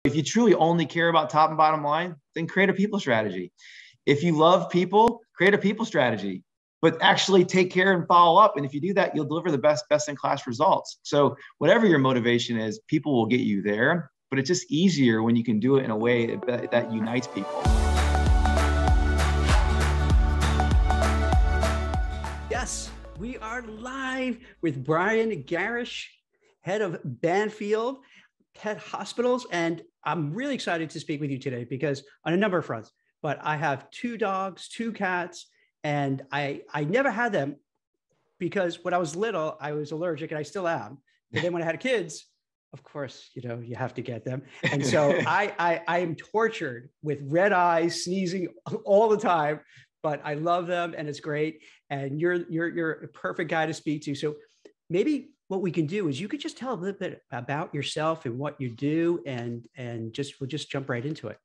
if you truly only care about top and bottom line, then create a people strategy. If you love people, create a people strategy, but actually take care and follow up. And if you do that, you'll deliver the best in class results. So whatever your motivation is, people will get you there, but it's just easier when you can do it in a way that unites people. Yes, we are live with Brian Garish, head of Banfield Pet Hospitals. And I'm really excited to speak with you today because on a number of fronts, but I have 2 dogs, 2 cats, and I never had them because when I was little, I was allergic and I still am. But then when I had kids, of course, you know, you have to get them. And so I am tortured with red eyes, sneezing all the time, but I love them and it's great. And you're a perfect guy to speak to. So maybe what we can do is you could just tell a little bit about yourself and what you do, and we'll just jump right into it.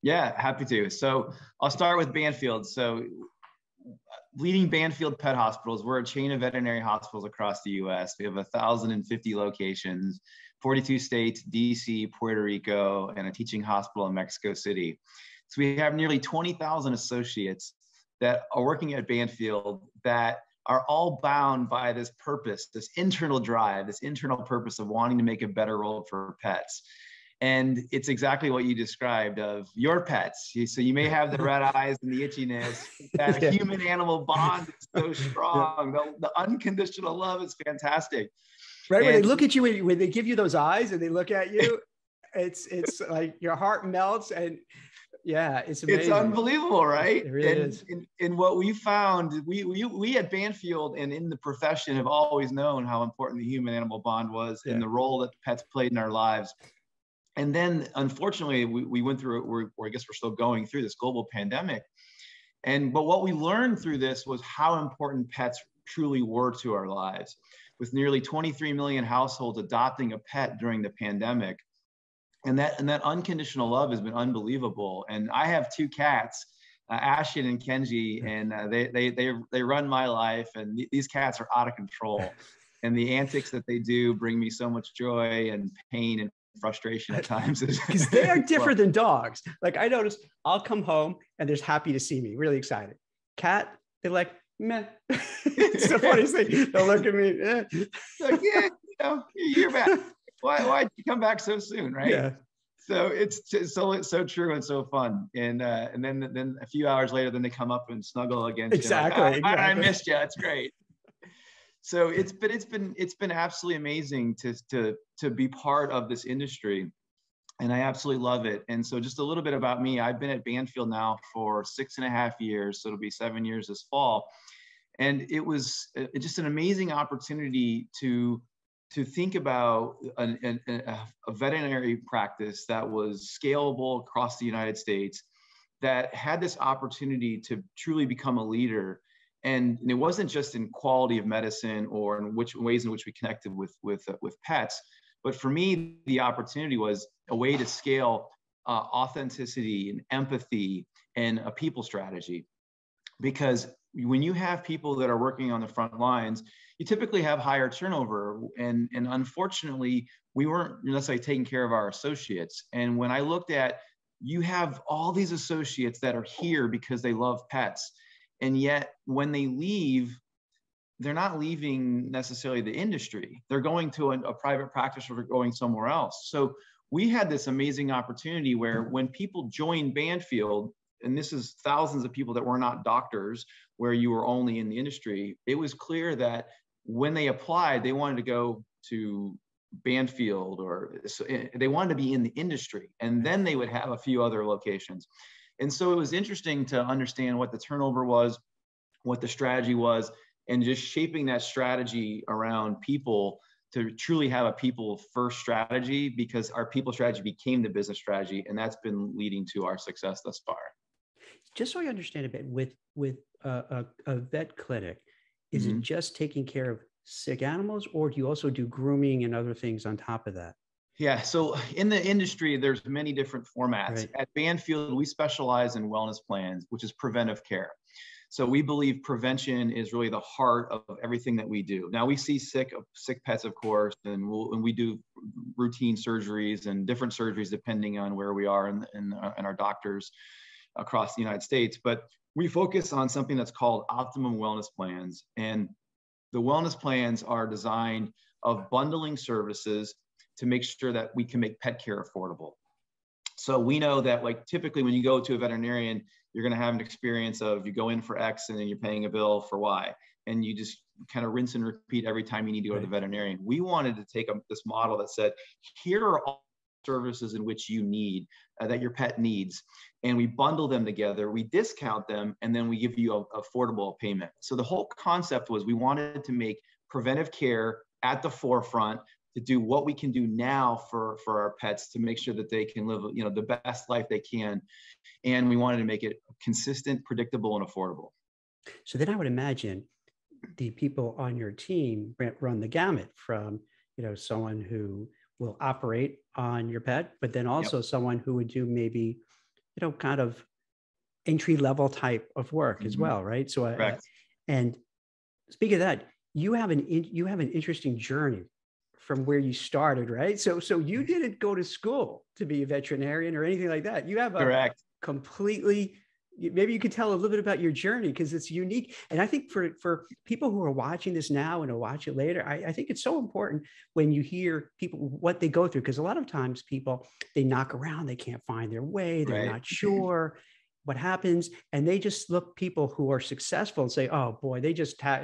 Yeah, happy to. So I'll start with Banfield. So leading Banfield Pet Hospitals, we're a chain of veterinary hospitals across the US. We have 1,050 locations, 42 states, DC, Puerto Rico, and a teaching hospital in Mexico City. So we have nearly 20,000 associates that are working at Banfield that are all bound by this purpose, this internal drive, this internal purpose of wanting to make a better world for pets. And it's exactly what you described of your pets. So you may have the red eyes and the itchiness. That human-animal bond is so strong. The unconditional love is fantastic. Right, and when they look at you, when they give you those eyes and they look at you, it's like your heart melts, and yeah, it's amazing. It's unbelievable, right? It really is. And what we found, we at Banfield and in the profession have always known how important the human-animal bond was and the role that pets played in our lives. And then, unfortunately, we went through, I guess we're still going through this global pandemic. But what we learned through this was how important pets truly were to our lives. With nearly 23 million households adopting a pet during the pandemic. And that unconditional love has been unbelievable. And I have 2 cats, Ashton and Kenji, and they run my life. And these cats are out of control. And the antics that they do bring me so much joy and pain and frustration at times. Because they are different than dogs. Like I noticed, I'll come home and they're happy to see me, really excited. Cat, they're like, meh. It's the funniest thing. They'll look at me. Like, yeah, you know, you're back. Why'd you come back so soon, right? Yeah. So it's so true and so fun. And then a few hours later, then they come up and snuggle against exactly, you. Like, I missed you. It's great. So it's been absolutely amazing to be part of this industry, and I absolutely love it. And so just a little bit about me. I've been at Banfield now for 6.5 years, so it'll be 7 years this fall. And it was just an amazing opportunity to think about a veterinary practice that was scalable across the United States, that had this opportunity to truly become a leader. And it wasn't just in quality of medicine or in which ways in which we connected with pets, but for me, the opportunity was a way to scale authenticity and empathy and a people strategy. Because when you have people that are working on the front lines, you typically have higher turnover. And unfortunately, we weren't necessarily taking care of our associates. And when I looked at, you have all these associates that are here because they love pets. And yet when they leave, they're not leaving necessarily the industry. They're going to a private practice or going somewhere else. So we had this amazing opportunity where when people join Banfield, and this is thousands of people that were not doctors, where you were only in the industry, it was clear that when they applied, they wanted to go to Banfield, or they wanted to be in the industry, and then they would have a few other locations. And so it was interesting to understand what the turnover was, what the strategy was, and just shaping that strategy around people to truly have a people first strategy, because our people strategy became the business strategy, and that's been leading to our success thus far. Just so I understand a bit, with a vet clinic, is it just taking care of sick animals, or do you also do grooming and other things on top of that? Yeah, so in the industry, there's many different formats. Right. At Banfield, we specialize in wellness plans, which is preventive care. So we believe prevention is really the heart of everything that we do. Now we see sick pets, of course, and we do routine surgeries and different surgeries depending on where we are and our doctors across the United States. But we focus on something that's called optimum wellness plans. And the wellness plans are designed of bundling services to make sure that we can make pet care affordable. So we know that, like, typically when you go to a veterinarian, you're going to have an experience of you go in for X and then you're paying a bill for Y, and you just kind of rinse and repeat every time you need to go to the veterinarian. We wanted to take this model that said, here are all services in which you need, that your pet needs, and we bundle them together, we discount them, and then we give you a affordable payment. So the whole concept was we wanted to make preventive care at the forefront, to do what we can do now for our pets to make sure that they can live, you know, the best life they can. And we wanted to make it consistent, predictable, and affordable. So then I would imagine the people on your team run the gamut from, you know, someone who will operate on your pet, but then also someone who would do maybe, you know, kind of entry level type of work as well, right? So, and speaking of that, you have an interesting journey from where you started, right? So you didn't go to school to be a veterinarian or anything like that. You have a completely, maybe you could tell a little bit about your journey, because it's unique. And I think for people who are watching this now and will watch it later, I think it's so important when you hear people, what they go through, because a lot of times people, they knock around, they can't find their way, they're not sure what happens. And they just look people who are successful and say, oh boy, they just got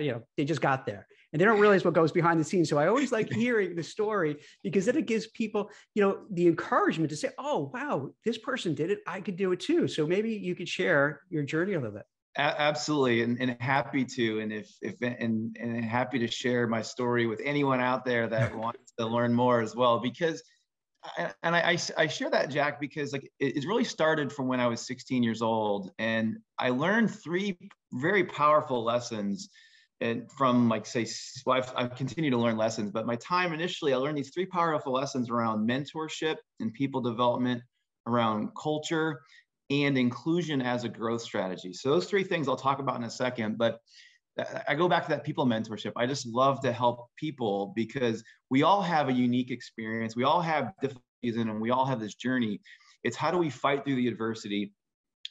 there. And they don't realize what goes behind the scenes. So I always like hearing the story, because then it gives people, you know, the encouragement to say, oh, wow, this person did it, I could do it too. So maybe you could share your journey a little bit. Absolutely. And happy to, and happy to share my story with anyone out there that wants to learn more as well, because I share that, Jack, because like it really started from when I was 16 years old, and I learned 3 very powerful lessons. And from, like, say, well, I've continued to learn lessons, but my time initially, I learned these 3 powerful lessons around mentorship and people development, around culture, and inclusion as a growth strategy. So those 3 things I'll talk about in a second, but I go back to that people mentorship. I just love to help people, because we all have a unique experience. We all have difficulties in them. We all have this journey. It's how do we fight through the adversity?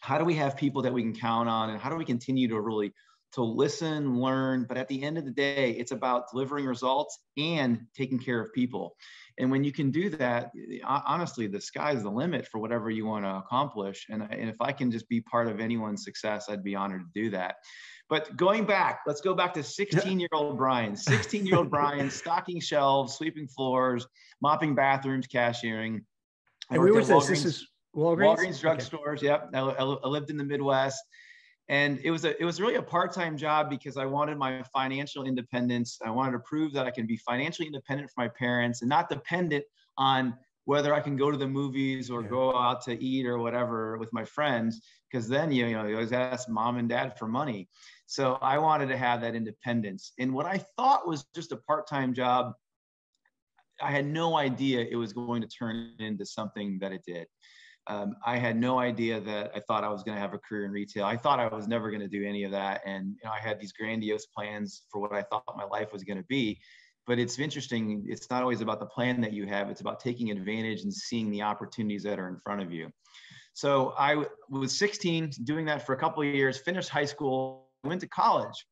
How do we have people that we can count on? And how do we continue to listen, learn, but at the end of the day, it's about delivering results and taking care of people. And when you can do that, honestly, the sky's the limit for whatever you want to accomplish. And if I can just be part of anyone's success, I'd be honored to do that. But let's go back to 16-year-old Brian. 16-year-old Brian, stocking shelves, sweeping floors, mopping bathrooms, cashiering. And where was this? This is Walgreens? Walgreens drugstores, yep. I lived in the Midwest. And it was really a part-time job, because I wanted my financial independence. I wanted to prove that I can be financially independent from my parents and not dependent on whether I can go to the movies or go out to eat or whatever with my friends, because then you always ask mom and dad for money. So I wanted to have that independence. And what I thought was just a part-time job, I had no idea it was going to turn into something that it did. I had no idea that I thought I was going to have a career in retail. I thought I was never going to do any of that. And I had these grandiose plans for what I thought my life was going to be. But it's interesting. It's not always about the plan that you have. It's about taking advantage and seeing the opportunities that are in front of you. So I was 16, doing that for a couple of years, finished high school, went to college.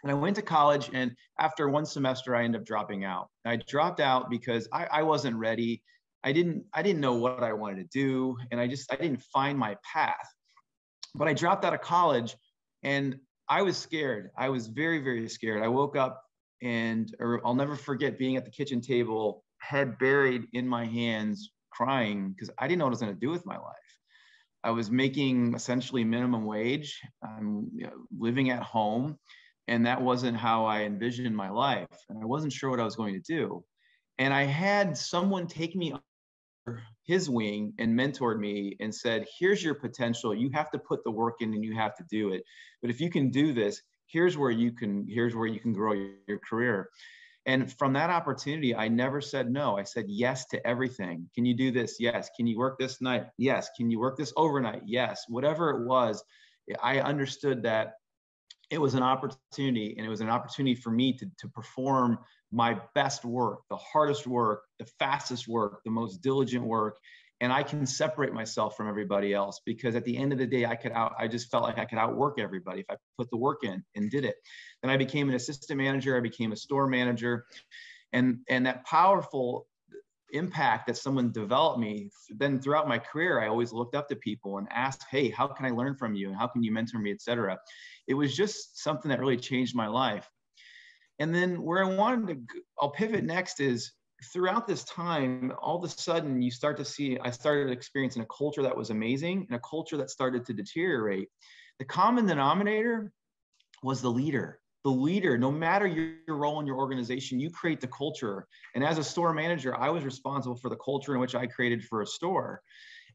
And I went to college, and after 1 semester, I ended up dropping out. I dropped out because I wasn't ready. I didn't know what I wanted to do, and I didn't find my path. But I dropped out of college, and I was scared. I was very, very scared. I woke up, and I'll never forget being at the kitchen table, head buried in my hands, crying, because I didn't know what I was going to do with my life. I was making essentially minimum wage. I'm living at home, and that wasn't how I envisioned my life. And I wasn't sure what I was going to do. And I had someone take me under his wing and mentored me and said, here's your potential. You have to put the work in and you have to do it. But if you can do this, here's where you can grow your career. And from that opportunity, I never said no. I said yes to everything. Can you do this? Yes. Can you work this night? Yes. Can you work this overnight? Yes. Whatever it was, I understood that it was an opportunity, and it was an opportunity for me to perform my best work, the hardest work, the fastest work, the most diligent work. And I can separate myself from everybody else, because at the end of the day, I just felt like I could outwork everybody if I put the work in and did it. Then I became an assistant manager. I became a store manager, and that powerful impact that someone developed me. Then throughout my career, I always looked up to people and asked, hey, how can I learn from you? And how can you mentor me, et cetera? It was just something that really changed my life. And then where I wanted to, I'll pivot next is, throughout this time, all of a sudden you start to see, I started experiencing a culture that was amazing and a culture that started to deteriorate. The common denominator was the leader. The leader, no matter your role in your organization, you create the culture. And as a store manager, I was responsible for the culture in which I created for a store.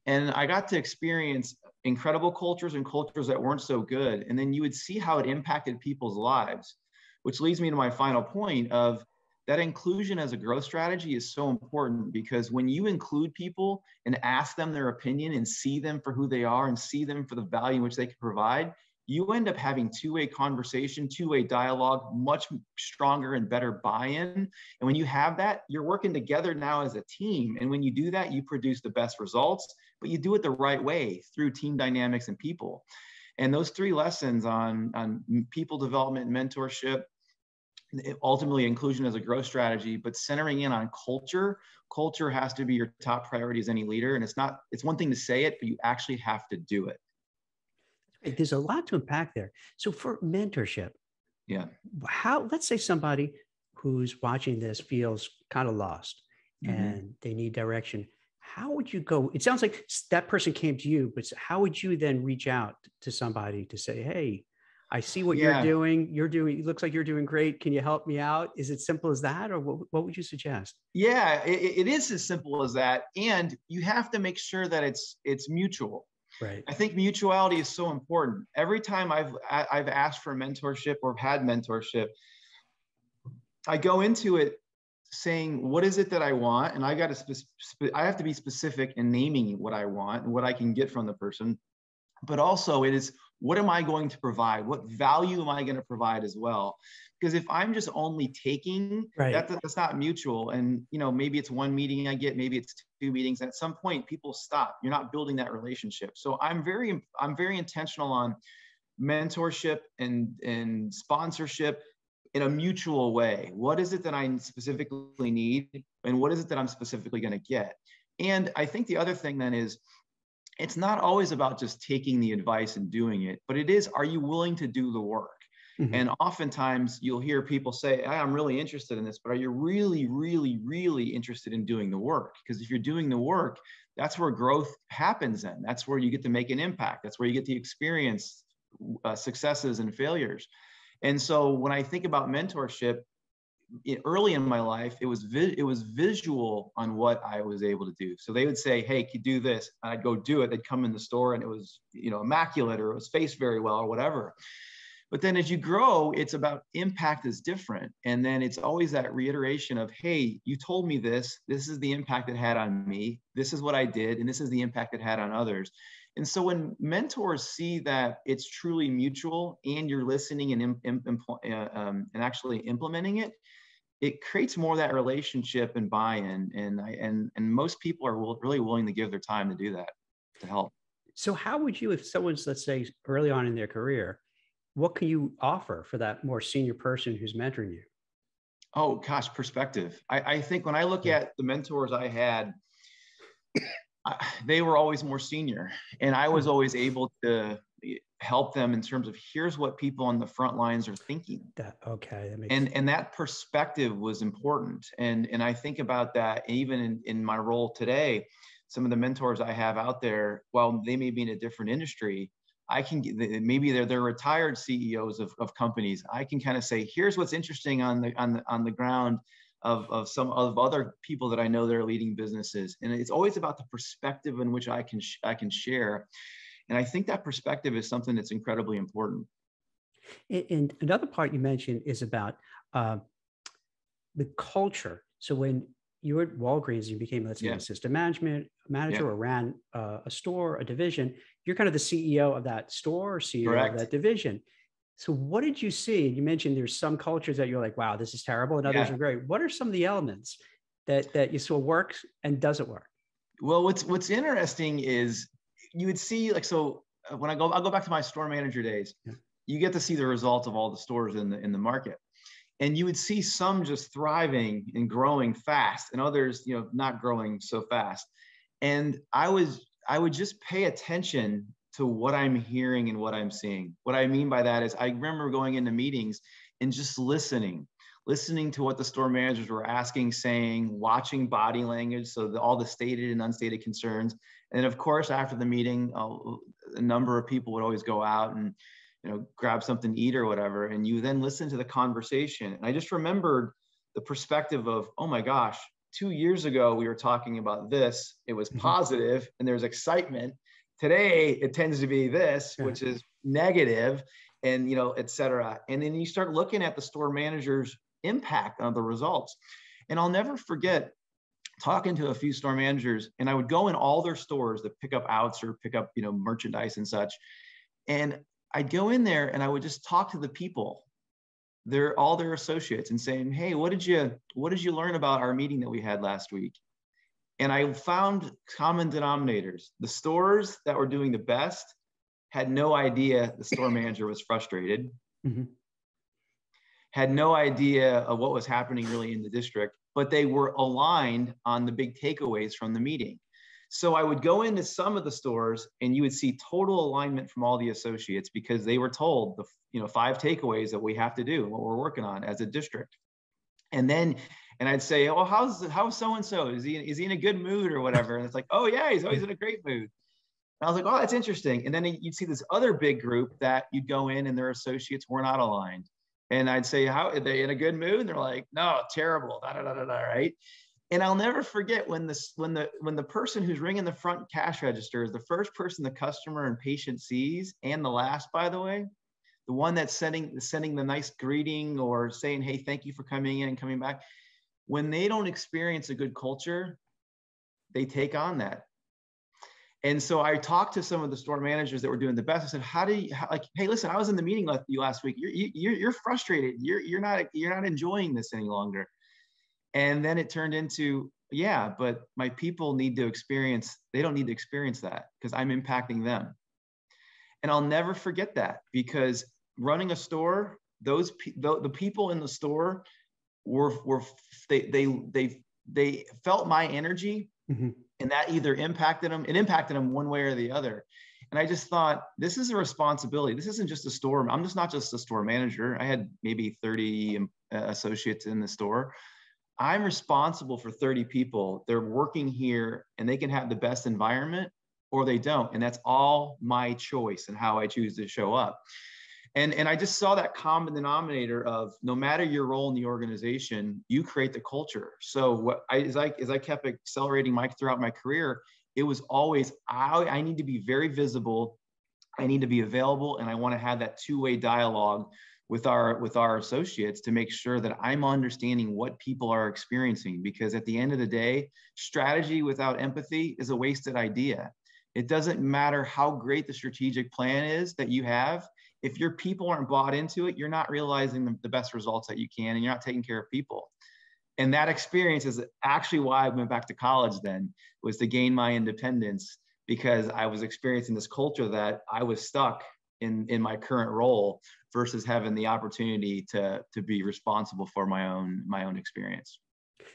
And I got to experience incredible cultures and cultures that weren't so good. And then you would see how it impacted people's lives, which leads me to my final point of that inclusion as a growth strategy is so important, because when you include people and ask them their opinion and see them for who they are and see them for the value in which they can provide, you end up having two-way conversation, two-way dialogue, much stronger and better buy-in. And when you have that, you're working together now as a team. And when you do that, you produce the best results, but you do it the right way through team dynamics and people. And those three lessons on people development, mentorship, ultimately inclusion as a growth strategy, but centering in on culture. Culture has to be your top priority as any leader. And it's one thing to say it, but you actually have to do it. There's a lot to unpack there. So for mentorship, yeah, let's say somebody who's watching this feels kind of lost and they need direction. How would you go? It sounds like that person came to you, but how would you then reach out to somebody to say, hey, I see what you're doing. It looks like you're doing great. Can you help me out? Is it simple as that? Or what would you suggest? Yeah, it is as simple as that. And you have to make sure that it's mutual. Right. I think mutuality is so important. Every time I've asked for mentorship or had mentorship, I go into it saying, what is it that I want? And I have to be specific in naming what I want and what I can get from the person. But also it is, what am I going to provide? What value am I going to provide as well? Because if I'm just only taking, that's not mutual. And maybe it's one meeting I get, maybe it's two meetings. At some point, people stop. You're not building that relationship. So I'm very intentional on mentorship and sponsorship in a mutual way. What is it that I specifically need, and what is it that I'm specifically going to get? And I think the other thing then is, it's not always about just taking the advice and doing it, but it is, are you willing to do the work? And oftentimes you'll hear people say, hey, I'm really interested in this, but are you really, really, really interested in doing the work? Because if you're doing the work, that's where growth happens then. That's where you get to make an impact. That's where you get to experience successes and failures. And so when I think about mentorship, early in my life, it was visual on what I was able to do. So they would say, hey, can you do this? And I'd go do it. They'd come in the store and it was, immaculate, or it was faced very well, or whatever. But then as you grow, it's about impact is different. And then it's always that reiteration of, hey, you told me this is the impact it had on me. This is what I did. And this is the impact it had on others. And so when mentors see that it's truly mutual and you're listening and actually implementing it, it creates more of that relationship and buy-in. And most people are really willing to give their time to do that, to help. So how would you, if someone's, let's say, early on in their career, what can you offer for that more senior person who's mentoring you? Oh, gosh, perspective. I think when I look at the mentors I had, they were always more senior, and I was always able to help them in terms of, here's what people on the front lines are thinking. That makes sense. And that perspective was important. And I think about that even in my role today. Some of the mentors I have out there, while they may be in a different industry, I can maybe they're retired CEOs of companies. I can kind of say, here's what's interesting on the ground of some of other people that I know that are leading businesses. And it's always about the perspective in which I can share. And I think that perspective is something that's incredibly important. And another part you mentioned is about the culture. So when you were at Walgreens, you became, let's say, an assistant manager or ran a store, a division. You're kind of the CEO of that store or CEO of that division. So what did you see? You mentioned there's some cultures that you're like, wow, this is terrible, and others Yeah. are great. What are some of the elements that you saw works and doesn't work? Well, what's interesting is you would see like, so when I'll go back to my store manager days. Yeah. You get to see the results of all the stores in the market, and you would see some just thriving and growing fast, and others, not growing so fast. And I would just pay attention to what I'm hearing and what I'm seeing. What I mean by that is I remember going into meetings and just listening to what the store managers were asking, saying, watching body language, so all the stated and unstated concerns. And of course, after the meeting, a number of people would always go out and grab something to eat or whatever. And you then listen to the conversation. And I just remembered the perspective of, oh my gosh, 2 years ago, we were talking about this. It was positive and there's excitement. Today, it tends to be this, which is negative, and, et cetera. And then you start looking at the store manager's impact on the results. And I'll never forget talking to a few store managers, and I would go in all their stores to pick up outs or pick up, merchandise and such. And I'd go in there and I would just talk to the people, all their associates, and saying, hey, what did you learn about our meeting that we had last week? And I found common denominators. The stores that were doing the best had no idea the store manager was frustrated, had no idea of what was happening really in the district, but they were aligned on the big takeaways from the meeting. So I would go into some of the stores and you would see total alignment from all the associates, because they were told the 5 takeaways that we have to do and what we're working on as a district. And I'd say, oh, how's so-and-so? Is he in a good mood or whatever? And it's like, oh yeah, he's always in a great mood. And I was like, oh, that's interesting. And then you'd see this other big group that you'd go in and their associates were not aligned. And I'd say, how are they in a good mood? And they're like, no, terrible, right? And I'll never forget when the person who's ringing the front cash register is the first person the customer and patient sees, and the last, by the way, the one that's sending the nice greeting or saying, hey, thank you for coming in and coming back. When they don't experience a good culture, they take on that. And so I talked to some of the store managers that were doing the best. I said, hey, listen, I was in the meeting with you last week. You're frustrated. You're not enjoying this any longer. And then it turned into, yeah, but my people they don't need to experience that because I'm impacting them. And I'll never forget that, because running a store, the people in the store they felt my energy, and that either impacted them one way or the other. And I just thought, this is a responsibility. This isn't just a store. I'm just not just a store manager. I had maybe 30 associates in the store. I'm responsible for 30 people. They're working here and they can have the best environment or they don't. And that's all my choice and how I choose to show up. And I just saw that common denominator of, no matter your role in the organization, you create the culture. So as I kept accelerating throughout my career, it was always, I need to be very visible. I need to be available. And I want to have that two-way dialogue with our associates to make sure that I'm understanding what people are experiencing. Because at the end of the day, strategy without empathy is a wasted idea. It doesn't matter how great the strategic plan is that you have. If your people aren't bought into it, you're not realizing the best results that you can, and you're not taking care of people. And that experience is actually why I went back to college then, was to gain my independence, because I was experiencing this culture that I was stuck in my current role versus having the opportunity to be responsible for my own experience.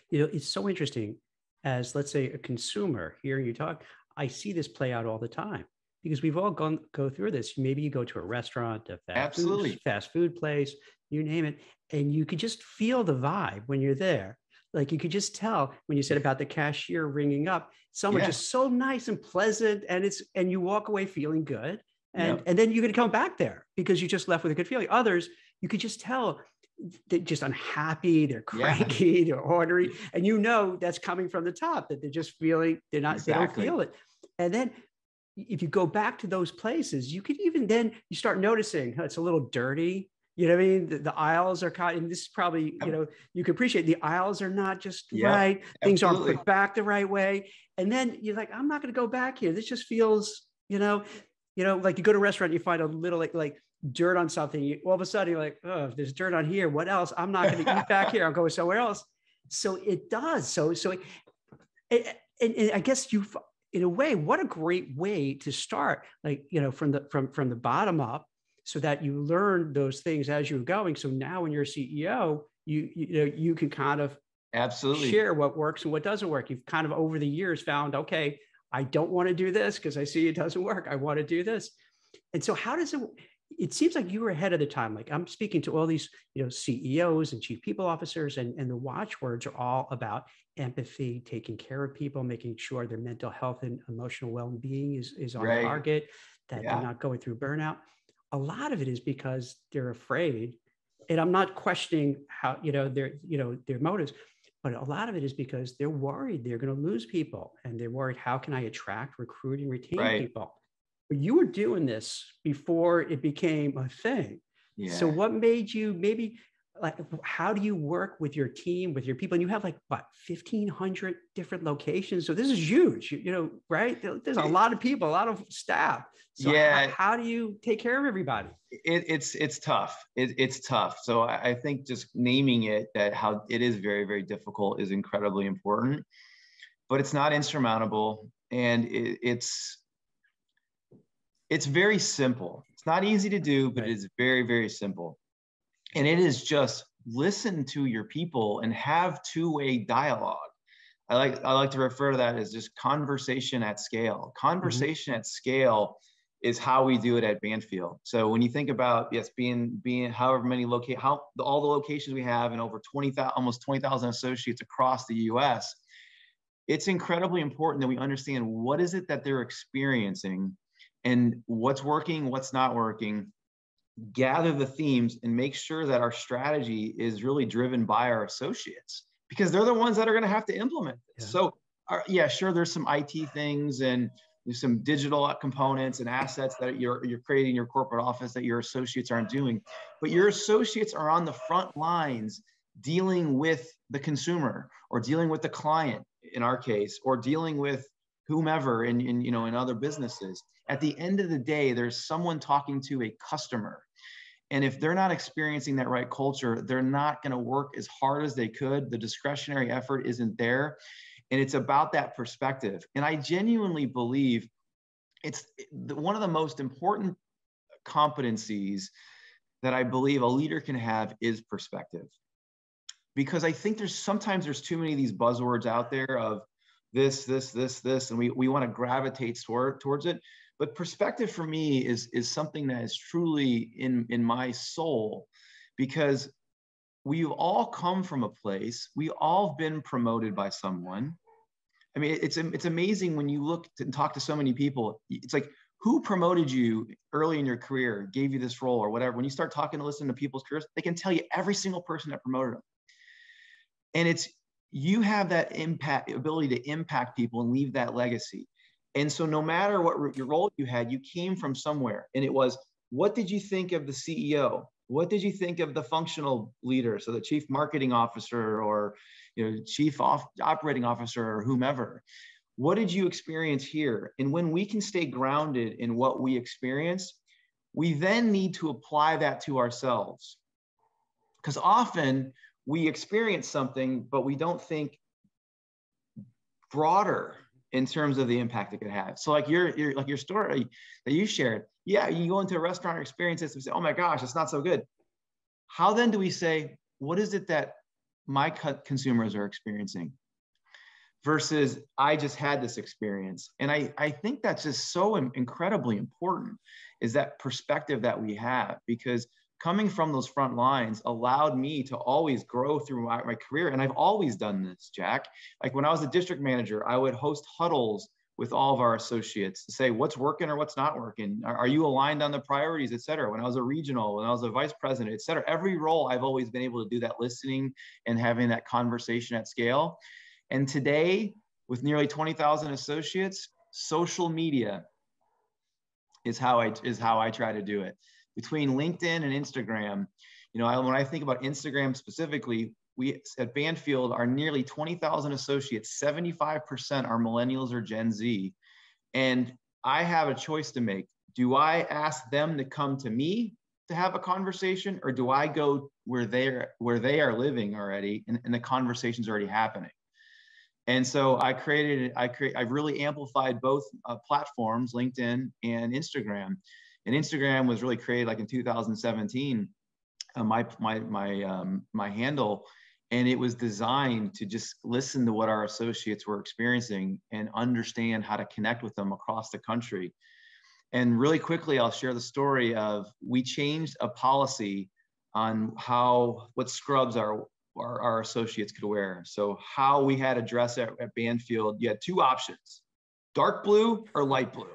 It's so interesting, as let's say a consumer hearing you talk, I see this play out all the time. Because we've all go through this. Maybe you go to a restaurant, a fast food place, you name it, and you could just feel the vibe when you're there. Like you could just tell when you said about the cashier ringing up, someone just so nice and pleasant, and you walk away feeling good, and then you're going to come back there because you just left with a good feeling. Others, you could just tell they're just unhappy, they're cranky, they're ornery, and that's coming from the top, that they're just feeling they don't feel it, and then. If you go back to those places, you could even then you start noticing it's a little dirty. You know what I mean? The aisles are caught, and this is probably, you can appreciate the aisles are not just right. Things aren't put back the right way. And then you're like, I'm not going to go back here. This just feels, like you go to a restaurant, you find a little like dirt on something, all of a sudden you're like, oh, if there's dirt on here, what else? I'm not going to eat back here. I'm going somewhere else. So it does. And I guess you, in a way, what a great way to start, like, from the bottom up, so that you learn those things as you're going. So now when you're a CEO, you can kind of absolutely share what works and what doesn't work. You've kind of over the years found, okay, I don't want to do this because I see it doesn't work. I want to do this. And so how does it seems like you were ahead of the time. Like, I'm speaking to all these, CEOs and chief people officers, and the watchwords are all about empathy, taking care of people, making sure their mental health and emotional well-being is on right. target, that they're not going through burnout. A lot of it is because they're afraid. And I'm not questioning how, their motives, but a lot of it is because they're worried they're going to lose people, and they're worried, how can I attract, recruit, and retain people? But you were doing this before it became a thing. Yeah. So what made you, maybe, like, how do you work with your team, with your people? And you have, like, what, 1,500 different locations. So this is huge, right? There's a lot of people, a lot of staff. So how do you take care of everybody? It's tough. It's tough. So I think just naming it, that how it is very, very difficult, is incredibly important, but it's not insurmountable. And it's very simple. It's not easy to do, but it is very, very simple. And it is just listen to your people and have two-way dialogue. I like to refer to that as just conversation at scale. Conversation at scale is how we do it at Banfield. So when you think about, being however many all the locations we have, and over almost 20,000 associates across the US, it's incredibly important that we understand what is it that they're experiencing and what's working, what's not working, gather the themes, and make sure that our strategy is really driven by our associates, because they're the ones that are going to have to implement this. So sure, there's some IT things and there's some digital components and assets that you're creating in your corporate office that your associates aren't doing, but your associates are on the front lines dealing with the consumer, or dealing with the client in our case, or dealing with whomever in other businesses. At the end of the day, there's someone talking to a customer. And if they're not experiencing that right culture, they're not going to work as hard as they could. The discretionary effort isn't there. And it's about that perspective. And I genuinely believe it's one of the most important competencies that I believe a leader can have is perspective. Because I think sometimes there's too many of these buzzwords out there of this, and we want to gravitate towards it. But perspective for me is something that is truly in my soul, because we've all come from a place, we all been promoted by someone. I mean, it's amazing when you look and talk to so many people. It's like, who promoted you early in your career, gave you this role or whatever? When you start talking to listen to people's careers, they can tell you every single person that promoted them. And you have that ability to impact people and leave that legacy. And so no matter what your role you had, you came from somewhere. And it was, what did you think of the CEO? What did you think of the functional leader? So the chief marketing officer, or chief operating officer, or whomever. What did you experience here? And when we can stay grounded in what we experience, we then need to apply that to ourselves. Because often we experience something, but we don't think broader in terms of the impact it could have. So like your story that you shared, you go into a restaurant or experience this and say, oh my gosh, it's not so good. How then do we say, what is it that my consumers are experiencing versus I just had this experience? And I think that's just so incredibly important, is that perspective that we have, because coming from those front lines allowed me to always grow through my career. And I've always done this, Jack. Like when I was a district manager, I would host huddles with all of our associates to say what's working or what's not working. Are you aligned on the priorities, et cetera? When I was a regional, when I was a vice president, et cetera, every role I've always been able to do that listening and having that conversation at scale. And today, with nearly 20,000 associates, social media is how I try to do it. Between LinkedIn and Instagram, when I think about Instagram specifically, we at Banfield are nearly 20,000 associates, 75% are millennials or Gen Z. And I have a choice to make. Do I ask them to come to me, to have a conversation, or do I go where they are living already, and the conversation's already happening? And so I really amplified both platforms, LinkedIn and Instagram. And Instagram was really created like in 2017. My handle, and it was designed to just listen to what our associates were experiencing and understand how to connect with them across the country. And really quickly, I'll share the story of, we changed a policy on what scrubs our associates could wear. So how we had a dress at Banfield, you had two options: dark blue or light blue.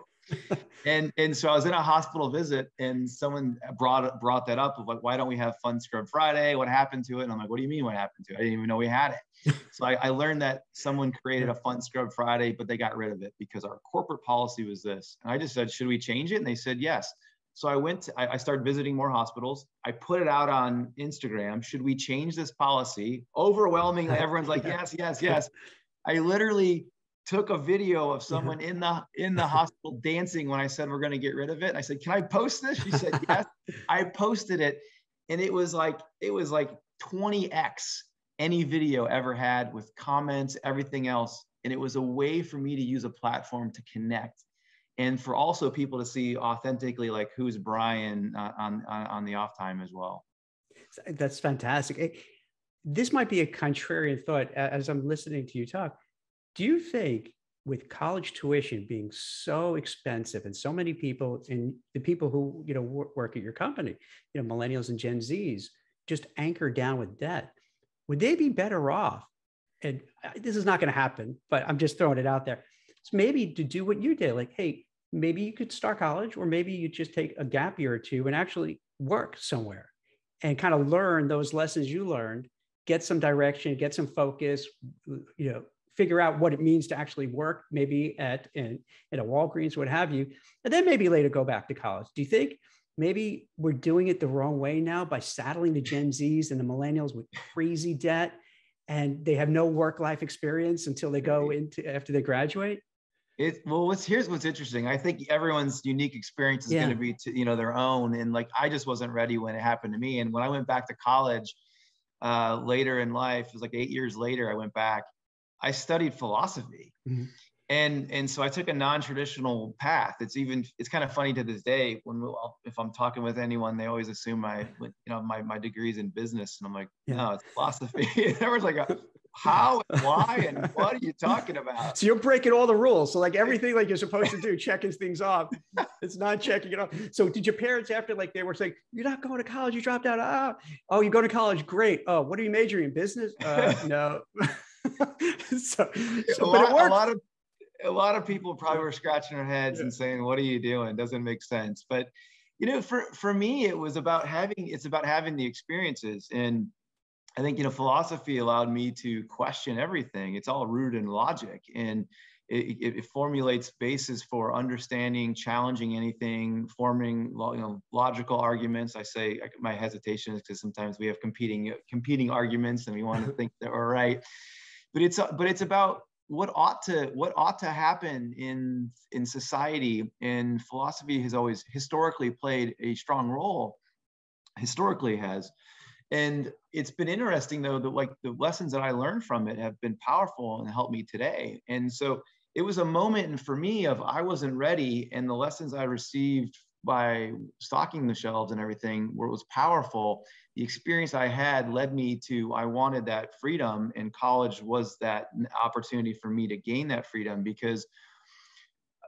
And so I was in a hospital visit, and someone brought that up of like, why don't we have Fun Scrub Friday? What happened to it? And I'm like, what do you mean what happened to it? I didn't even know we had it. So I learned that someone created a Fun Scrub Friday, but they got rid of it because our corporate policy was this. And I just said, should we change it? And they said yes. So I started visiting more hospitals. I put it out on Instagram. Should we change this policy? Overwhelmingly, everyone's like, yes, yes, yes. I literally took a video of someone in the hospital dancing when I said we're going to get rid of it. And I said, can I post this? She said, yes. I posted it, and it was like 20x any video ever had, with comments, everything else. And it was a way for me to use a platform to connect, and for also people to see authentically like who's Brian on the off time as well. That's fantastic. This might be a contrarian thought as I'm listening to you talk. Do you think, with college tuition being so expensive and so many people, and the people who, work at your company, millennials and Gen Zs, just anchored down with debt, would they be better off? And this is not going to happen, but I'm just throwing it out there. So maybe to do what you did, like, hey, maybe you could start college, or maybe you just take a gap year or two and actually work somewhere and kind of learn those lessons you learned, get some direction, get some focus, figure out what it means to actually work, maybe at a Walgreens, what have you, and then maybe later go back to college. Do you think maybe we're doing it the wrong way now by saddling the Gen Zs and the millennials with crazy debt, and they have no work-life experience until they go after they graduate? Here's what's interesting. I think everyone's unique experience is going to be their own. And like, I just wasn't ready when it happened to me. And when I went back to college later in life, it was like 8 years later, I went back. I studied philosophy. Mm-hmm. And so I took a non-traditional path. It's kind of funny to this day if I'm talking with anyone, they always assume my degree's in business, and I'm like, no, it's philosophy. Everyone's like, how, why, and what are you talking about? So you're breaking all the rules. So like everything like you're supposed to do, checking things off, it's not checking it off. So did your parents, after like they were saying, you're not going to college, you dropped out? Oh, you go to college, great. Oh, what are you majoring in, business? No. So but it worked. A lot of people probably were scratching their heads and saying, what are you doing? Doesn't make sense. But, for me, it's about having the experiences. And I think, philosophy allowed me to question everything. It's all rooted in logic, and it formulates bases for understanding, challenging anything, forming, logical arguments. I say my hesitation is because sometimes we have competing arguments and we want to think that we're right. But it's about what ought to happen in society, and philosophy has always historically played a strong role. Historically has, and it's been interesting though that like the lessons that I learned from it have been powerful and helped me today. And so it was a moment for me of I wasn't ready, and the lessons I received by stocking the shelves and everything where it was powerful. The experience I had led me to, I wanted that freedom, and college was that opportunity for me to gain that freedom, because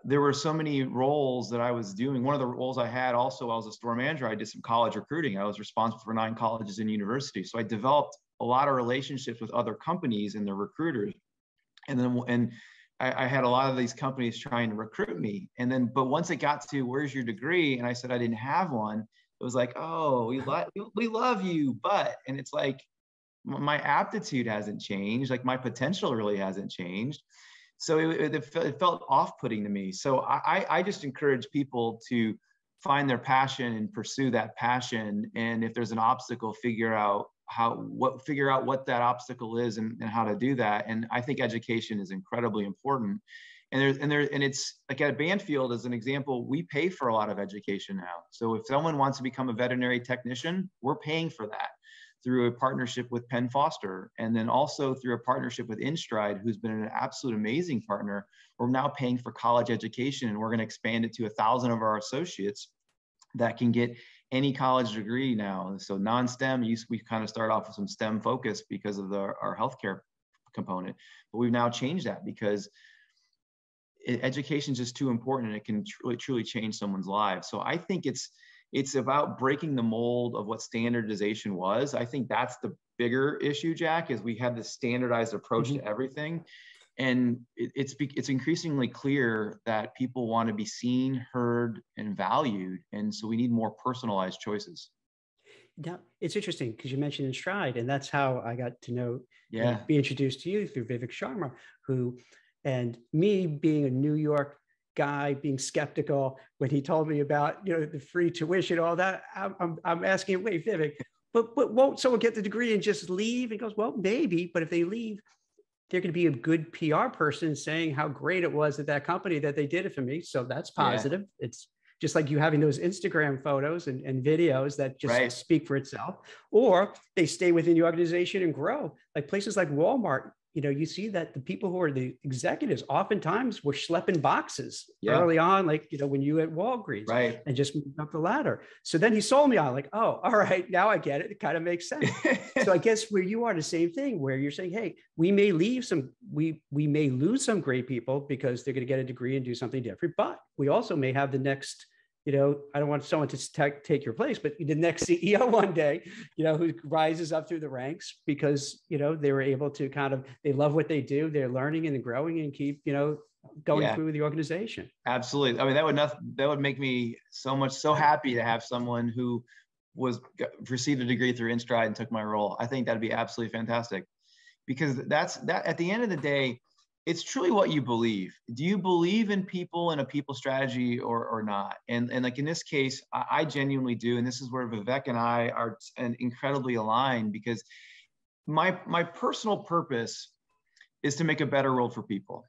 there were so many roles that I was doing. One of the roles I had also, I was a store manager. I did some college recruiting. I was responsible for 9 colleges and universities. So I developed a lot of relationships with other companies and their recruiters. And I had a lot of these companies trying to recruit me. But once it got to, where's your degree? And I said, I didn't have one. It was like, oh, we love you, and it's like, my aptitude hasn't changed. Like my potential really hasn't changed. So it felt off-putting to me. So I just encourage people to find their passion and pursue that passion. And if there's an obstacle, figure out what that obstacle is and how to do that. And I think education is incredibly important. And it's like at Banfield, as an example, we pay for a lot of education now. So if someone wants to become a veterinary technician, we're paying for that through a partnership with Penn Foster, and then also through a partnership with InStride, who's been an absolute amazing partner. We're now paying for college education, and we're going to expand it to 1,000 of our associates that can get any college degree now. So non-STEM, we kind of start off with some STEM focus because of our healthcare component, but we've now changed that because education is just too important, and it can truly change someone's lives. So I think it's about breaking the mold of what standardization was. I think that's the bigger issue, Jack, is we have this standardized approach to everything. And it's increasingly clear that people want to be seen, heard, and valued. And so we need more personalized choices. Now, it's interesting because you mentioned InStride, and that's how I got to know, Yeah, be introduced to you through Vivek Sharma, who, and me being a New York guy, being skeptical when he told me about, the free tuition, all that. I'm asking, wait, Vivek, but won't someone get the degree and just leave? And he goes, well, maybe, but if they leave, they're going to be a good PR person saying how great it was at that company that they did it for me. So that's positive. Yeah. It's just like you having those Instagram photos and videos that just speak for itself, or they stay within the organization and grow. Like places like Walmart, you see that the people who are the executives oftentimes were schlepping boxes early on, like, when you at Walgreens, and just moved up the ladder. So then he sold me on like, oh, all right, now I get it. It kind of makes sense. So I guess where you are, the same thing, where you're saying, hey, we may lose some great people because they're going to get a degree and do something different, but we also may have the next, I don't want someone to take your place, but the next CEO one day, who rises up through the ranks because, they were able to they love what they do. They're learning and growing and keep, going through the organization. Absolutely. I mean, that would make me so happy to have someone who received a degree through InStride and took my role. I think that'd be absolutely fantastic, because that at the end of the day, it's truly what you believe. Do you believe in people and a people strategy or not? And like in this case, I genuinely do. And this is where Vivek and I are incredibly aligned, because my personal purpose is to make a better world for people.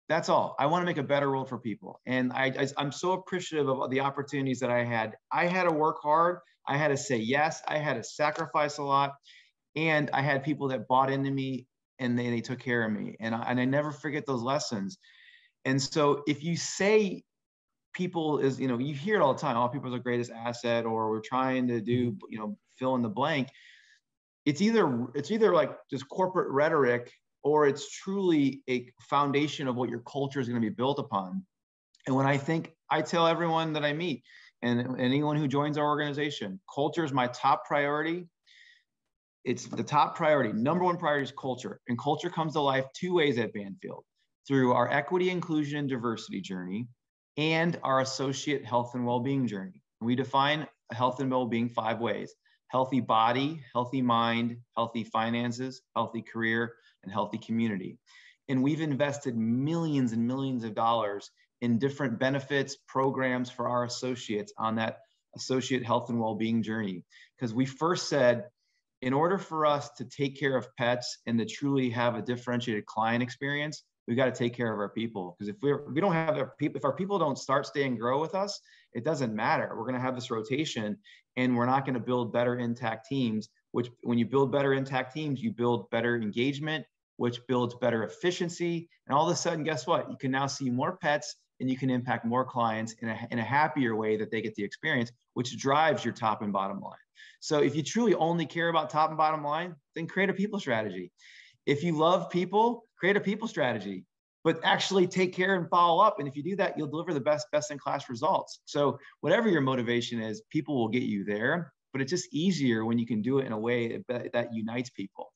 That's all. I want to make a better world for people. And I'm so appreciative of the opportunities that I had. I had to work hard. I had to say yes. I had to sacrifice a lot. And I had people that bought into me, and they took care of me. And I never forget those lessons. And so if you say people is, you hear it all the time, all people are the greatest asset, or we're trying to do, fill in the blank. It's either like just corporate rhetoric, or it's truly a foundation of what your culture is going to be built upon. And when I tell everyone that I meet and anyone who joins our organization, culture is my top priority. It's the top priority. Number one priority is culture. And culture comes to life two ways at Banfield: through our equity, inclusion, and diversity journey, and our associate health and well-being journey. We define health and well-being 5 ways: healthy body, healthy mind, healthy finances, healthy career, and healthy community. And we've invested millions and millions of dollars in different benefits, programs for our associates on that associate health and well-being journey. Because we first said, in order for us to take care of pets and to truly have a differentiated client experience, we got to take care of our people. Because if we don't have our people, if our people don't start, stay, and grow with us, it doesn't matter. We're going to have this rotation, and we're not going to build better intact teams. Which, when you build better intact teams, you build better engagement, which builds better efficiency. And all of a sudden, guess what? You can now see more pets, and you can impact more clients in a happier way that they get the experience, which drives your top and bottom line. So if you truly only care about top and bottom line, then create a people strategy. If you love people, create a people strategy, but actually take care and follow up. And if you do that, you'll deliver the best in class results. So whatever your motivation is, people will get you there, but it's just easier when you can do it in a way that unites people.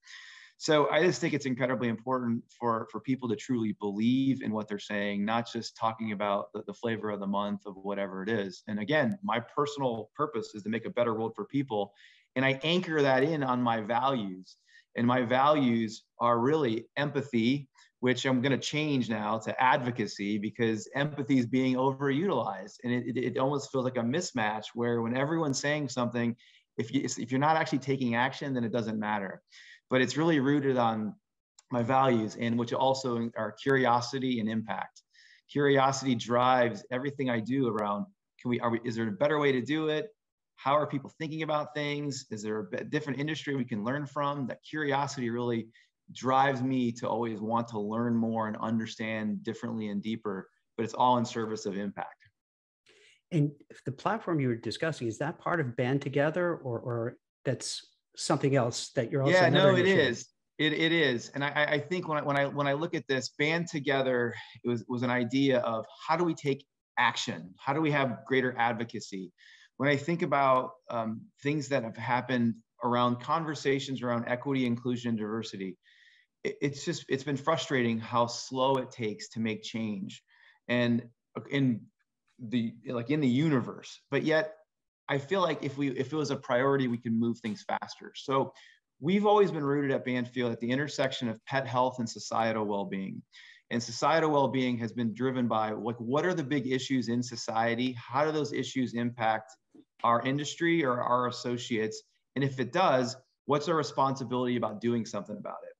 So I just think it's incredibly important for people to truly believe in what they're saying, not just talking about the flavor of the month of whatever it is. And again, my personal purpose is to make a better world for people. And I anchor that in on my values. And my values are really empathy, which I'm going to change now to advocacy, because empathy is being overutilized. And it almost feels like a mismatch where when everyone's saying something, if you're not actually taking action, then it doesn't matter. But it's really rooted on my values, and which also are curiosity and impact. Curiosity drives everything I do around, is there a better way to do it? How are people thinking about things? Is there a different industry we can learn from? That curiosity really drives me to always want to learn more and understand differently and deeper, but it's all in service of impact. And the platform you were discussing, is that part of Band Together, or that's something else that you're also? Yeah, no, it is. It is. And I think when I look at this, Band Together, it was an idea of how do we take action? How do we have greater advocacy? When I think about things that have happened around conversations around equity, inclusion, and diversity, it's been frustrating how slow it takes to make change, and in the universe. But yet, I feel like if it was a priority, we can move things faster. So we've always been rooted at Banfield at the intersection of pet health and societal well-being. And societal well-being has been driven by what are the big issues in society? How do those issues impact our industry or our associates? And if it does, what's our responsibility about doing something about it?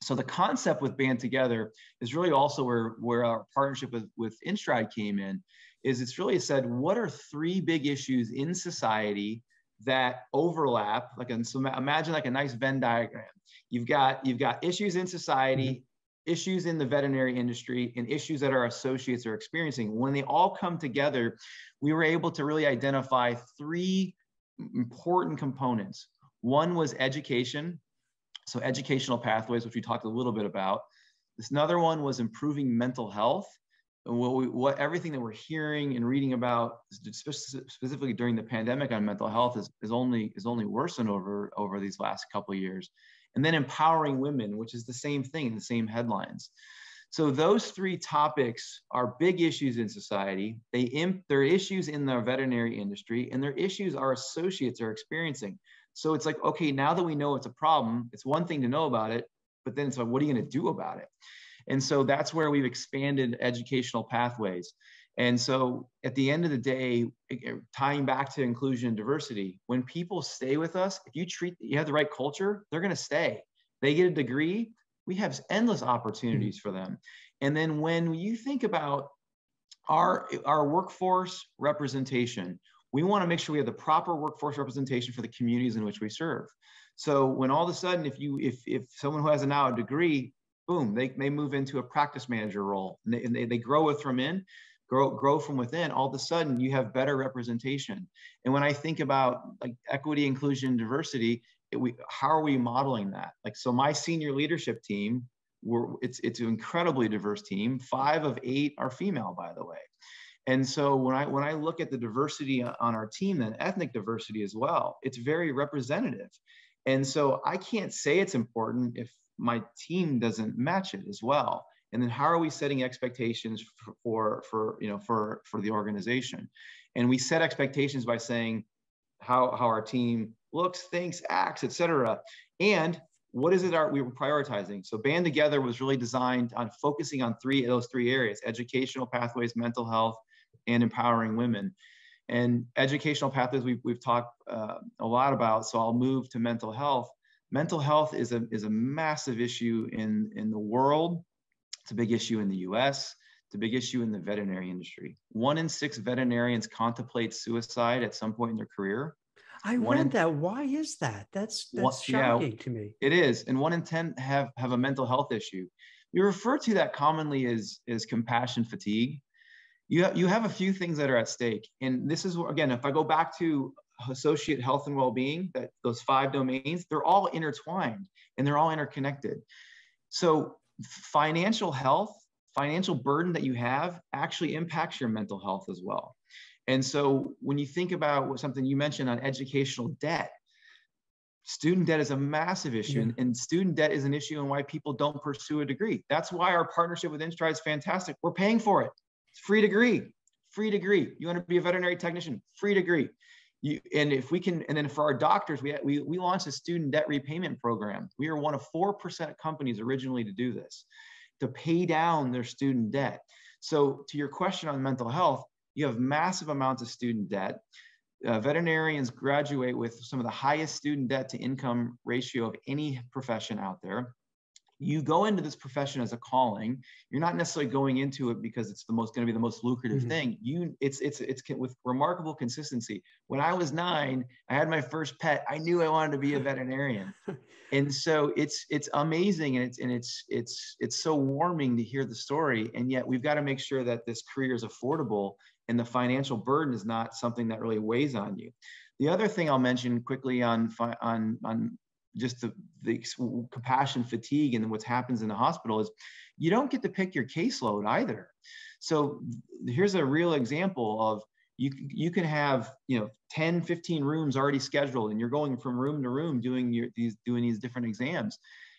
So the concept with Band Together is really also where our partnership with InStride came in, is it's really said, what are 3 big issues in society that overlap? So imagine like a nice Venn diagram. You've got issues in society, issues in the veterinary industry, and issues that our associates are experiencing. When they all come together, we were able to really identify 3 important components. One was education, so educational pathways, which we talked a little bit about. This another one was improving mental health. And what everything that we're hearing and reading about, specifically during the pandemic on mental health, is only worsened over these last couple of years. And then empowering women, which is the same thing, the same headlines. So those 3 topics are big issues in society. They're issues in the veterinary industry, and they're issues our associates are experiencing. So it's like, okay, now that we know it's a problem, it's one thing to know about it, but then it's like, what are you going to do about it? And so that's where we've expanded educational pathways. And so at the end of the day, tying back to inclusion and diversity, when people stay with us, if you have the right culture, they're going to stay. They get a degree, we have endless opportunities for them. And then when you think about our workforce representation, we want to make sure we have the proper workforce representation for the communities in which we serve. So when all of a sudden, if someone who has now a degree, boom, they move into a practice manager role, and they grow from within, all of a sudden you have better representation. And when I think about like equity, inclusion, and diversity, how are we modeling that? So my senior leadership team, it's an incredibly diverse team. 5 of 8 are female, by the way. And so when I look at the diversity on our team, then ethnic diversity as well, it's very representative. And so I can't say it's important if my team doesn't match it as well. And then how are we setting expectations for the organization? And we set expectations by saying how our team looks, thinks, acts, et cetera. And what is it we were prioritizing? So Band Together was really designed on focusing on those three areas: educational pathways, mental health, and empowering women. And educational pathways we've talked a lot about, so I'll move to mental health. Mental health is a massive issue in the world. It's a big issue in the US. It's a big issue in the veterinary industry. 1 in 6 veterinarians contemplate suicide at some point in their career. I read that. Why is that? That's shocking to me. It is. And 1 in 10 have a mental health issue. We refer to that commonly as compassion fatigue. You have a few things that are at stake. And this is, again, if I go back to associate health and well-being, that those 5 domains, they're all intertwined and they're all interconnected. So financial health, financial burden that you have actually impacts your mental health as well. And so when you think about something you mentioned on educational debt, student debt is a massive issue. Yeah. And student debt is an issue and why people don't pursue a degree. That's why our partnership with InStride is fantastic. We're paying for it. It's free degree, free degree. You want to be a veterinary technician, free degree. And if we can, and then for our doctors, we launched a student debt repayment program. We are one of 4% companies originally to do this, to pay down their student debt. So to your question on mental health, you have massive amounts of student debt. Veterinarians graduate with some of the highest student debt to income ratio of any profession out there. you go into this profession as a calling. You're not necessarily going into it because it's going to be the most lucrative thing. It's with remarkable consistency. When I was 9, I had my first pet. I knew I wanted to be a veterinarian. And so it's amazing, and it's so warming to hear the story. And yet we've got to make sure that this career is affordable and the financial burden is not something that really weighs on you. The other thing I'll mention quickly on just the compassion fatigue and what's happens in the hospital is you don't get to pick your caseload either. So here's a real example of you can have 10, 15 rooms already scheduled, and you're going from room to room doing these different exams.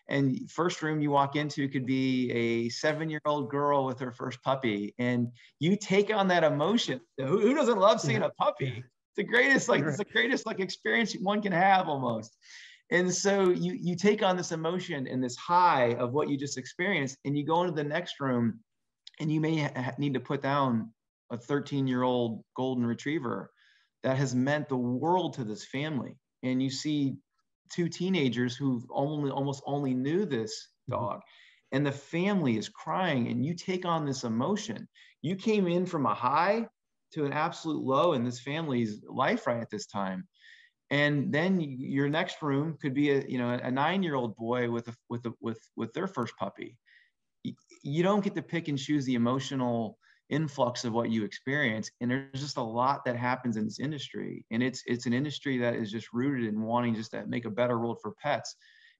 And first room you walk into could be a 7-year-old girl with her first puppy, and you take on that emotion. Who doesn't love seeing a puppy? It's the greatest it's the greatest experience one can have almost. And so you take on this emotion and this high of what you just experienced, and you go into the next room, and you may need to put down a 13-year-old golden retriever that has meant the world to this family. And you see 2 teenagers who almost only knew this dog, and the family is crying, and you take on this emotion. You came in from a high to an absolute low in this family's life right at this time. And then your next room could be a 9-year-old boy with their first puppy. You don't get to pick and choose the emotional influx of what you experience. And there's just a lot that happens in this industry. And it's an industry that is just rooted in wanting just to make a better world for pets.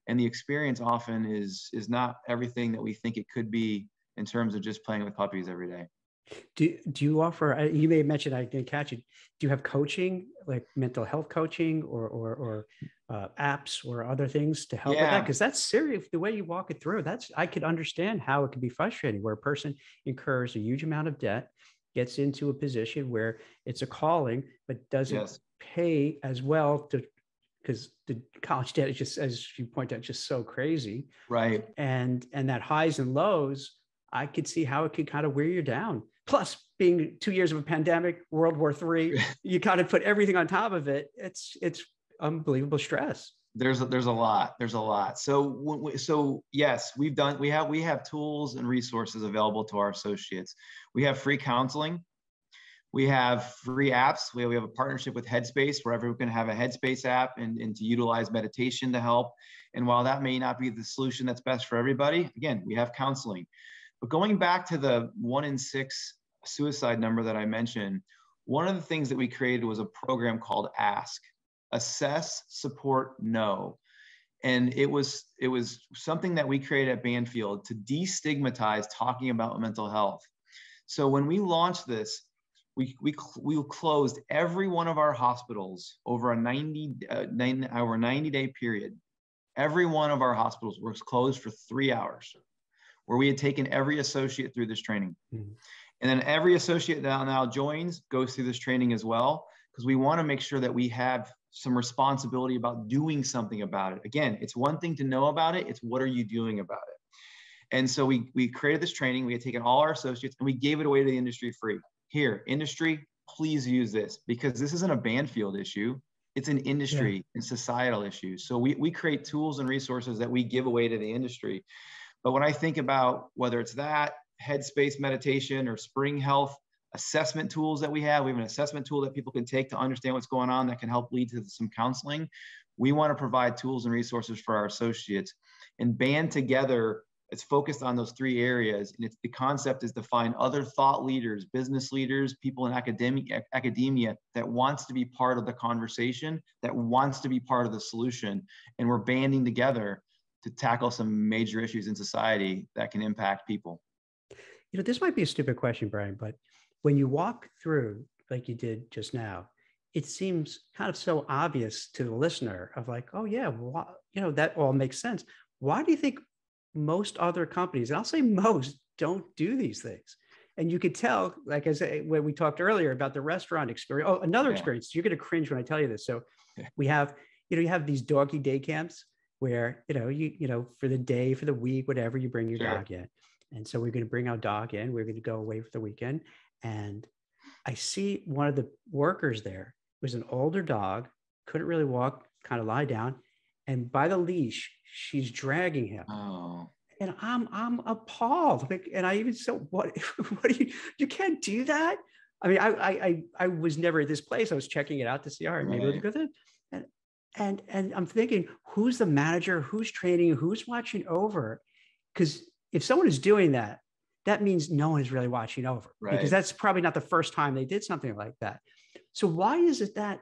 And the experience often is not everything that we think it could be in terms of just playing with puppies every day. Do you offer, you may have mentioned, I didn't catch it, do you have coaching, like mental health coaching or apps or other things to help with that? Because that's serious. The way you walk it through, I could understand how it could be frustrating, where a person incurs a huge amount of debt, gets into a position where it's a calling, but doesn't pay as well because the college debt is just, as you point out, just so crazy. Right. And that highs and lows, I could see how it could kind of wear you down. Plus, being 2 years of a pandemic, World War III, you kind of put everything on top of it. It's unbelievable stress. There's a lot. So yes, we have tools and resources available to our associates. We have free counseling. We have free apps. We have a partnership with Headspace, where everyone can have a Headspace app and to utilize meditation to help. And while that may not be the solution that's best for everybody, again, we have counseling. But going back to the 1 in 6 suicide number that I mentioned, one of the things that we created was a program called ASK, Assess, Support, Know. And it was something that we created at Banfield to destigmatize talking about mental health. So when we launched this, we closed every one of our hospitals over a 90-day period. Every one of our hospitals was closed for 3 hours, where we had taken every associate through this training. Mm-hmm. And then every associate that now joins goes through this training as well, because we want to make sure that we have some responsibility about doing something about it. Again, it's one thing to know about it, it's what are you doing about it? And so we created this training. We had taken all our associates and we gave it away to the industry free. Here, industry, please use this, because this isn't a Banfield issue. It's an industry and societal issue. So we create tools and resources that we give away to the industry. But when I think about whether it's that, Headspace meditation, or Spring Health assessment tools that we have an assessment tool that people can take to understand what's going on that can help lead to some counseling. We want to provide tools and resources for our associates and band together. It's focused on those 3 areas. And the concept is to find other thought leaders, business leaders, people in academia that wants to be part of the conversation, that wants to be part of the solution. And we're banding together to tackle some major issues in society that can impact people. This might be a stupid question, Brian, but when you walk through, like you did just now, it seems kind of so obvious to the listener of like, oh yeah, well, that all makes sense. Why do you think most other companies, and I'll say most, don't do these things? And you could tell, like I said, when we talked earlier about the restaurant experience. Oh, another experience. You're going to cringe when I tell you this. So we have, you have these doggy day camps where, for the day, for the week, whatever, you bring your dog in. And so we're going to bring our dog in. We're going to go away for the weekend. And I see one of the workers there was an older dog, couldn't really walk, kind of lie down. And by the leash, she's dragging him. Oh. and I'm appalled. Like, and I even so what what do you can't do that. I mean, I was never at this place. I was checking it out to see, all right, maybe we'll go there. And I'm thinking, who's the manager? Who's training? Who's watching over? Because if someone is doing that, that means no one is really watching over, because that's probably not the first time they did something like that. So why is it that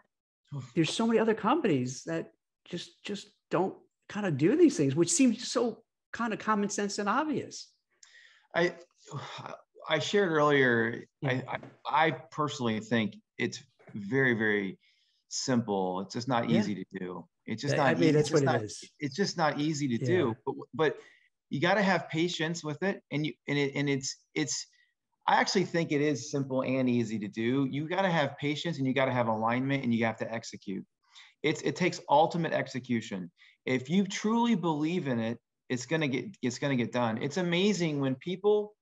there's so many other companies that just don't kind of do these things, which seems so kind of common sense and obvious? I shared earlier, I personally think it's very, very simple. It's just not easy to do. It's just not. I mean, that's what it is. It's just not easy to do. But you got to have patience with it, and it's. I actually think it is simple and easy to do. You got to have patience, and you got to have alignment, and you have to execute. It takes ultimate execution. If you truly believe in it, it's gonna get done. It's amazing when people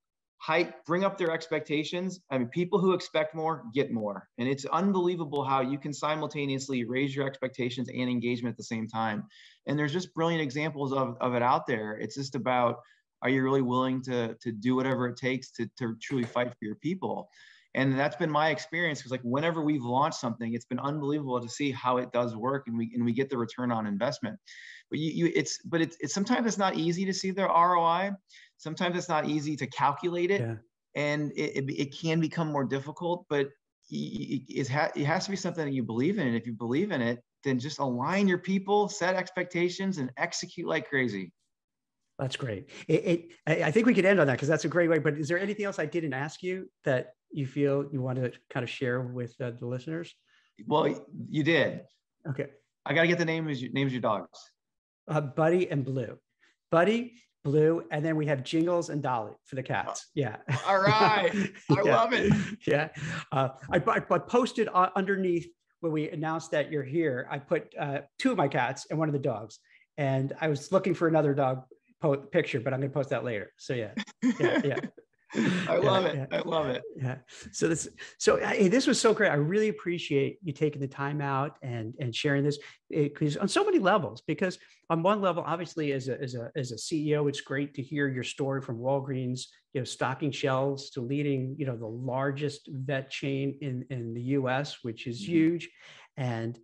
bring up their expectations. I mean, people who expect more get more. And it's unbelievable how you can simultaneously raise your expectations and engagement at the same time. And there's just brilliant examples of it out there. It's just about, are you really willing to do whatever it takes to truly fight for your people? And that's been my experience, because like whenever we've launched something, it's been unbelievable to see how it does work, and we get the return on investment. But it's sometimes it's not easy to see the ROI. Sometimes it's not easy to calculate it, and it can become more difficult. But it has to be something that you believe in. And if you believe in it, then just align your people, set expectations, and execute like crazy. That's great. I think we could end on that, because that's a great way. But is there anything else I didn't ask you that you feel you want to kind of share with the listeners? Well, you did. Okay. I got to get the names of your dogs. Buddy and Blue. Buddy, Blue, and then we have Jingles and Dolly for the cats. Yeah. All right. I love it. Yeah. I posted underneath when we announced that you're here, I put 2 of my cats and one of the dogs. And I was looking for another dog picture, but I'm going to post that later. So yeah. I love it. I love it. Yeah. So this was so great. I really appreciate you taking the time out and sharing this, because on so many levels. Because on one level, obviously, as a CEO, it's great to hear your story from Walgreens, stocking shelves, to leading, the largest vet chain in the U.S., which is huge, and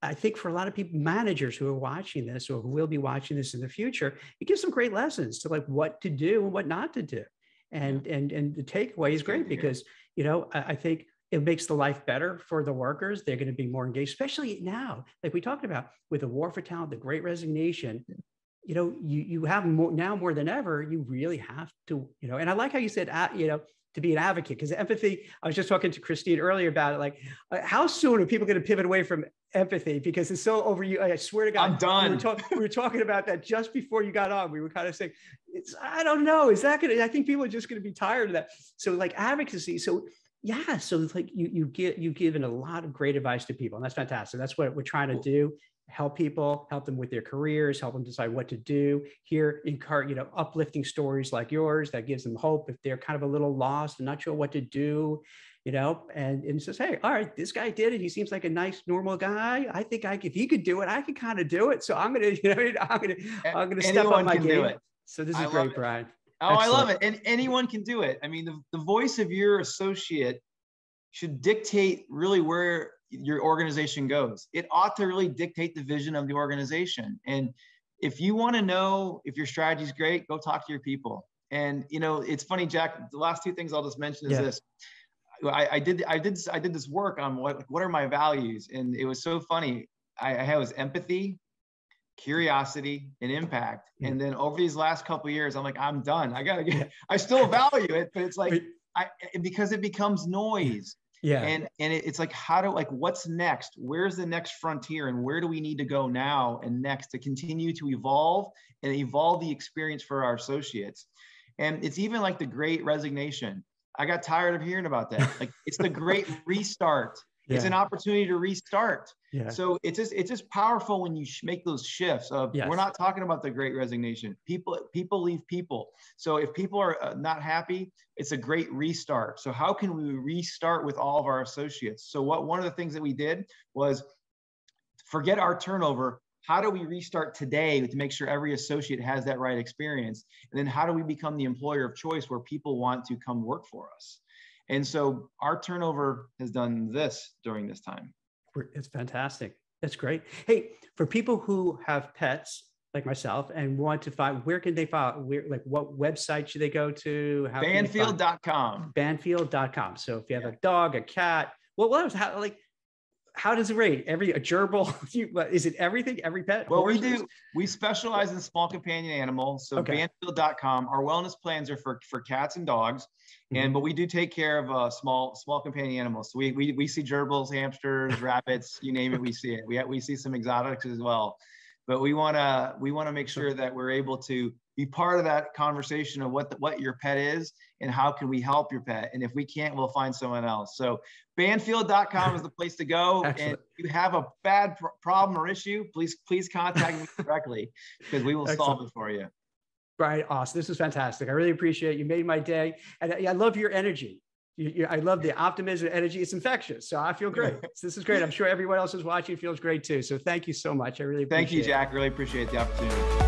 I think for a lot of people, managers who are watching this or who will be watching this in the future, it gives them great lessons to like what to do and what not to do. And the takeaway is great, because, I think it makes the life better for the workers. They're going to be more engaged, especially now, like we talked about with the war for talent, the great resignation. You have more than ever, you really have to, and I like how you said, to be an advocate, because empathy, I was just talking to Christine earlier about it, like how soon are people going to pivot away from empathy, because it's so overused. I swear to God, I'm done. We were talking about that just before you got on. We were kind of saying, I don't know, is that I think people are just going to be tired of that. So like advocacy. So yeah, so it's like you've given a lot of great advice to people, and that's fantastic. That's what we're trying to do. Help people, help them with their careers, help them decide what to do. Here, uplifting stories like yours that gives them hope if they're kind of a little lost and not sure what to do, and it says, hey, all right, this guy did it. He seems like a nice, normal guy. I think if he could do it, I could kind of do it. So I'm gonna, I'm gonna step up my game. So this is great, Brian. Oh, excellent. I love it. And anyone can do it. I mean, the voice of your associate should dictate really where your organization goes. It ought to really dictate the vision of the organization. And if you want to know if your strategy is great, go talk to your people. And it's funny, Jack, the last 2 things I'll just mention is this. I did this work on what are my values, and it was so funny. I had was empathy, curiosity, and impact. And then over these last couple of years, I'm like, I'm done. I still value it, but it's like because it becomes noise. Yeah. And it's like, what's next? Where's the next frontier, and where do we need to go now and next to continue to evolve the experience for our associates? And it's even like the great resignation. I got tired of hearing about that. Like, it's the great restart. It's an opportunity to restart. Yeah. So it's just powerful when you make those shifts of, we're not talking about the great resignation. People leave people. So if people are not happy, it's a great restart. So how can we restart with all of our associates? So one of the things that we did was forget our turnover. how do we restart today to make sure every associate has that right experience? And then how do we become the employer of choice where people want to come work for us? And so our turnover has done this during this time. It's fantastic. That's great. Hey, for people who have pets like myself and want to find, where can they find, like what website should they go to? Banfield.com. Banfield.com. So if you have a dog, a cat, how does it rate? A gerbil? Is it everything? Every pet? Well, we specialize in small companion animals. So Banfield.com. Our wellness plans are for cats and dogs. But we do take care of small companion animals. So we see gerbils, hamsters, rabbits, you name it, we see it. We see some exotics as well. But we want to make sure that we're able to be part of that conversation of what your pet is and how can we help your pet. And if we can't, we'll find someone else. So Banfield.com is the place to go. And if you have a bad problem or issue, please contact me directly because we will solve it for you. Brian, awesome. This is fantastic. I really appreciate it. You made my day. And I love your energy. I love the optimism, energy. It's infectious. So I feel great. This is great. I'm sure everyone else who's watching feels great too. So thank you so much. I really appreciate it. Thank you, Jack. Really appreciate the opportunity.